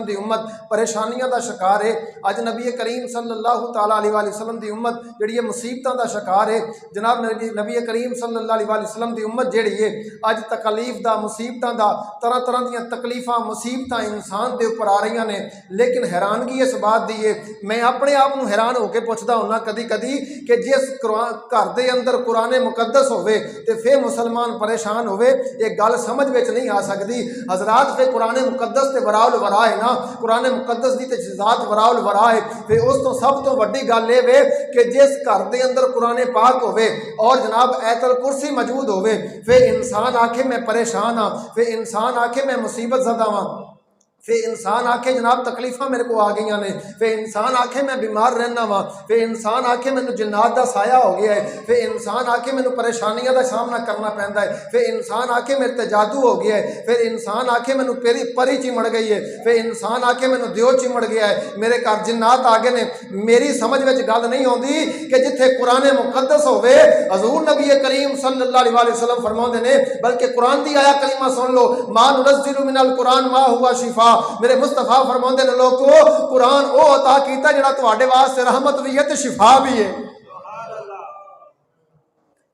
वसल्लम की उम्मत परेशानियों का शिकार है। अज नबी करीम सल्लल्लाहु तआला अलैहि वसल्लम की उम्मत जिहड़ी मुसीबतों का शिकार है। जनाब नबी करीम सल्लल्लाहु अलैहि वसल्लम की उम्मत जिहड़ी है अज तकलीफ का मुसीबतों का तरह तरह दी तकलीफा मुसीबत इंसान के उपर आ रही ने। लेकिन हैरानगी इस बात की है, मैं अपने आप को हैरान होकर पुछदा हुन्ना कदी कदी कि जिस घर के अंदर कुरान मुकद्दस होवे ते फिर मुसलमान परेशान होवे, ये गल समझ में नहीं आ सकती। हजरात फिर कुरान मुकद्दस ते वराउल वरा है ना, कुरान मुकद्दस की जात वराउल वरा है। फिर उस तो सब तो वड्डी गल ये वे कि जिस घर के अंदर कुरान पाक होवे और जनाब ऐतल कुर्सी मौजूद होवे, फिर इंसान आखे मैं परेशान हाँ, फिर इंसान आखे मैं मुसीबत ज़दा हाँ, फिर इंसान आखे जनाब तकलीफा मेरे को आ गई ने, फिर इंसान आखे मैं बीमार रहना वा, फिर इंसान आखे मैनू जिन्नात का साया हो गया है, फिर इंसान आखे मैनू परेशानियों का सामना करना पैंदा है, फिर इंसान आखे मेरे ते जादू हो गया है, फिर इंसान आखे मैनू परी चिमड़ गई है, फिर इंसान आखे मैनू दियो चिमड़ गया है, मेरे घर जिन्नात आ गए ने। मेरी समझ में गल नहीं आती कि जिथे कुरान मुकद्दस होवे, हजूर नबी करीम सल्लल्लाहु अलैहि वसल्लम फरमाते ने, बल्कि कुरान की आया कलीमा सुन लो, मा नुनज़्ज़िलु मिनल कुरान मा हुवा शिफा। मेरे मुस्तफा फरमाते ने लोगों, कुरान वो अता कीता जिहड़ा तुहाडे वास्ते रहमत भी है ते शिफा भी है।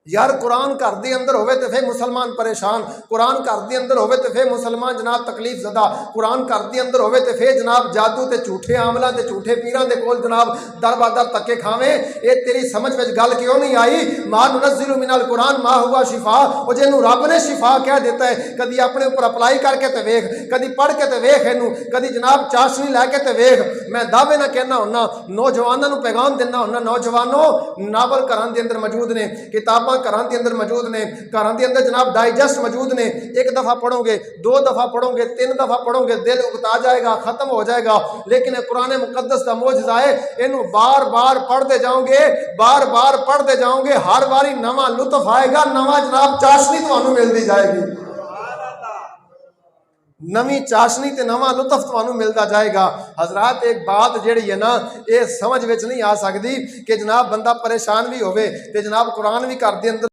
यार कुरान घर के अंदर होवे तो फिर मुसलमान परेशान, कुरान घर के अंदर होवे तो फिर मुसलमान जनाब तकलीफ ज़दा, कुरान घर के अंदर होवे तो फिर जनाब जादू ते झूठे आमलों ते झूठे पीरां दे कोल जनाब दर बादर धक्के खावे। ये तेरी समझ में गल क्यों नहीं आई? मा नुनज़्ज़िलु मिनल कुरान मा हुवा शिफा, वो जिन्होंने रब ने शिफा कह देता है, कभी अपने ऊपर अप्लाई करके तो वेख, कभी पढ़ के तो वेख इनू, कभी जनाब चाशनी लैके तो वेख। मैं दावे ना कहना हुन्ना, नौजवानों को पैगाम देना हुन्ना, नौजवानों नावल घर के अंदर मौजूद ने, किताबां घर के अंदर मौजूद ने, घर के अंदर जनाब डाइजेस्ट मौजूद ने। एक दफ़ा पढ़ोगे, दो दफ़ा पढ़ोगे, तीन दफ़ा पढ़ोगे, दिल उगता जाएगा, खत्म हो जाएगा। लेकिन कुरान मुकद्दस का मोजज़ा है, इनू बार बार पढ़ते जाओगे, बार बार पढ़ते जाओगे, हर बारी नवा लुत्फ आएगा, नवा जनाब चाशनी तुहानू मिलती जाएगी, नवी चाशनी ते नवा लुत्फ तुहानू मिलता जाएगा। हजरात एक बात जिहड़ी है ना, ये समझ में नहीं आ सकती कि जनाब बंदा परेशान भी होवे ते जनाब कुरान भी घर दे अंदर